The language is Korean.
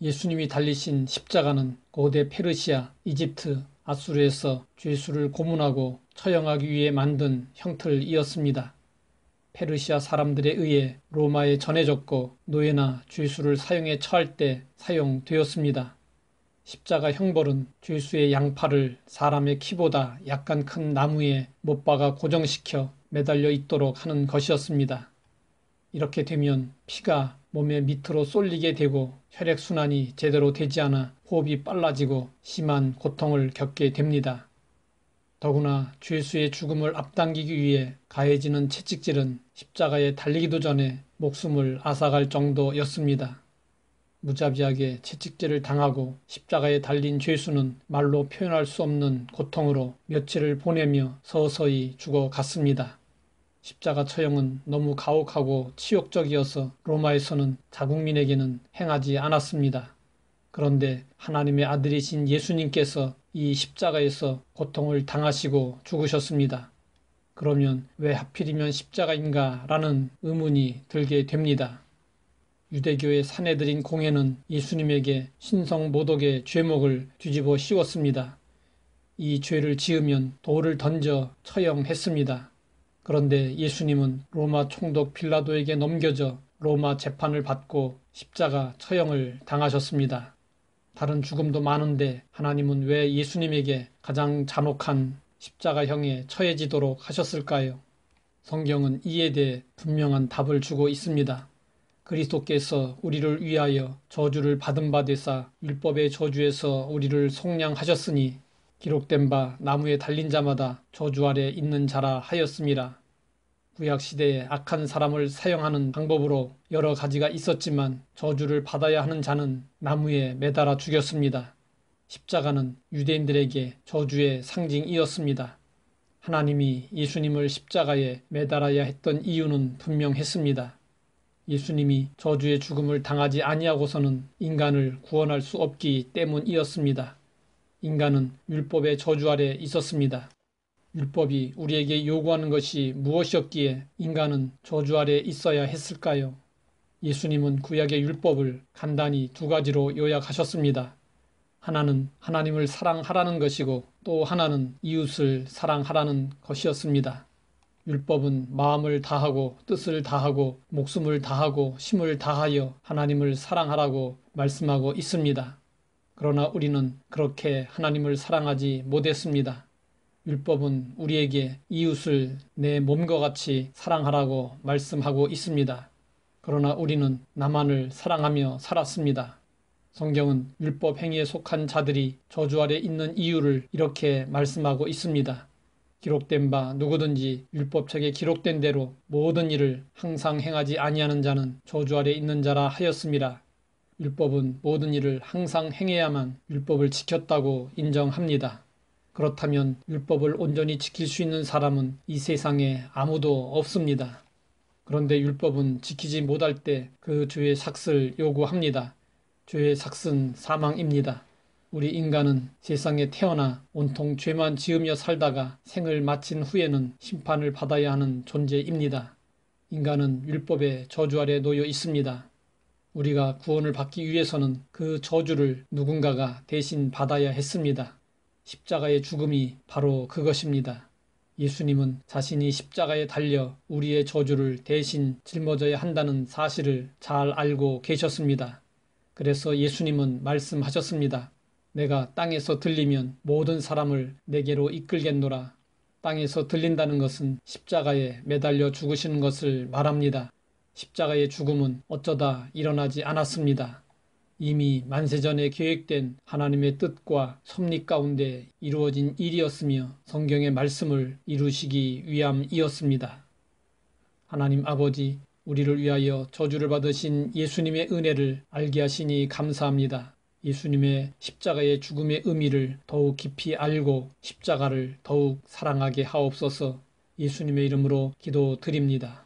예수님이 달리신 십자가는 고대 페르시아, 이집트, 아수르에서 죄수를 고문하고 처형하기 위해 만든 형틀이었습니다. 페르시아 사람들에 의해 로마에 전해졌고 노예나 죄수를 사형에 처할 때 사용되었습니다. 십자가 형벌은 죄수의 양팔을 사람의 키보다 약간 큰 나무에 못 박아 고정시켜 매달려 있도록 하는 것이었습니다. 이렇게 되면 피가 몸의 밑으로 쏠리게 되고 혈액순환이 제대로 되지 않아 호흡이 빨라지고 심한 고통을 겪게 됩니다. 더구나 죄수의 죽음을 앞당기기 위해 가해지는 채찍질은 십자가에 달리기도 전에 목숨을 앗아갈 정도였습니다. 무자비하게 채찍질을 당하고 십자가에 달린 죄수는 말로 표현할 수 없는 고통으로 며칠을 보내며 서서히 죽어갔습니다. 십자가 처형은 너무 가혹하고 치욕적이어서 로마에서는 자국민에게는 행하지 않았습니다. 그런데 하나님의 아들이신 예수님께서 이 십자가에서 고통을 당하시고 죽으셨습니다. 그러면 왜 하필이면 십자가인가 라는 의문이 들게 됩니다. 유대교의 사내들인 공회는 예수님에게 신성모독의 죄목을 뒤집어 씌웠습니다. 이 죄를 지으면 돌을 던져 처형했습니다. 그런데 예수님은 로마 총독 빌라도에게 넘겨져 로마 재판을 받고 십자가 처형을 당하셨습니다. 다른 죽음도 많은데 하나님은 왜 예수님에게 가장 잔혹한 십자가형에 처해지도록 하셨을까요? 성경은 이에 대해 분명한 답을 주고 있습니다. 그리스도께서 우리를 위하여 저주를 받은 바 되사 율법의 저주에서 우리를 속량하셨으니 기록된 바 나무에 달린 자마다 저주 아래 있는 자라 하였음이라. 구약시대에 악한 사람을 사형하는 방법으로 여러 가지가 있었지만 저주를 받아야 하는 자는 나무에 매달아 죽였습니다. 십자가는 유대인들에게 저주의 상징이었습니다. 하나님이 예수님을 십자가에 매달아야 했던 이유는 분명했습니다. 예수님이 저주의 죽음을 당하지 아니하고서는 인간을 구원할 수 없기 때문이었습니다. 인간은 율법의 저주 아래 있었습니다. 율법이 우리에게 요구하는 것이 무엇이었기에 인간은 저주 아래 있어야 했을까요? 예수님은 구약의 율법을 간단히 두 가지로 요약하셨습니다. 하나는 하나님을 사랑하라는 것이고 또 하나는 이웃을 사랑하라는 것이었습니다. 율법은 마음을 다하고 뜻을 다하고 목숨을 다하고 힘을 다하여 하나님을 사랑하라고 말씀하고 있습니다. 그러나 우리는 그렇게 하나님을 사랑하지 못했습니다. 율법은 우리에게 이웃을 내 몸과 같이 사랑하라고 말씀하고 있습니다. 그러나 우리는 나만을 사랑하며 살았습니다. 성경은 율법 행위에 속한 자들이 저주 아래 있는 이유를 이렇게 말씀하고 있습니다. 기록된 바 누구든지 율법책에 기록된 대로 모든 일을 항상 행하지 아니하는 자는 저주 아래 있는 자라 하였음이라. 율법은 모든 일을 항상 행해야만 율법을 지켰다고 인정합니다. 그렇다면 율법을 온전히 지킬 수 있는 사람은 이 세상에 아무도 없습니다. 그런데 율법은 지키지 못할 때 그 죄의 삭을 요구합니다. 죄의 삭은 사망입니다. 우리 인간은 세상에 태어나 온통 죄만 지으며 살다가 생을 마친 후에는 심판을 받아야 하는 존재입니다. 인간은 율법의 저주 아래 놓여 있습니다. 우리가 구원을 받기 위해서는 그 저주를 누군가가 대신 받아야 했습니다. 십자가의 죽음이 바로 그것입니다. 예수님은 자신이 십자가에 달려 우리의 저주를 대신 짊어져야 한다는 사실을 잘 알고 계셨습니다. 그래서 예수님은 말씀하셨습니다. 내가 땅에서 들리면 모든 사람을 내게로 이끌겠노라. 땅에서 들린다는 것은 십자가에 매달려 죽으시는 것을 말합니다. 십자가의 죽음은 어쩌다 일어나지 않았습니다. 이미 만세전에 계획된 하나님의 뜻과 섭리 가운데 이루어진 일이었으며 성경의 말씀을 이루시기 위함이었습니다. 하나님 아버지, 우리를 위하여 저주를 받으신 예수님의 은혜를 알게 하시니 감사합니다. 예수님의 십자가의 죽음의 의미를 더욱 깊이 알고 십자가를 더욱 사랑하게 하옵소서. 예수님의 이름으로 기도드립니다.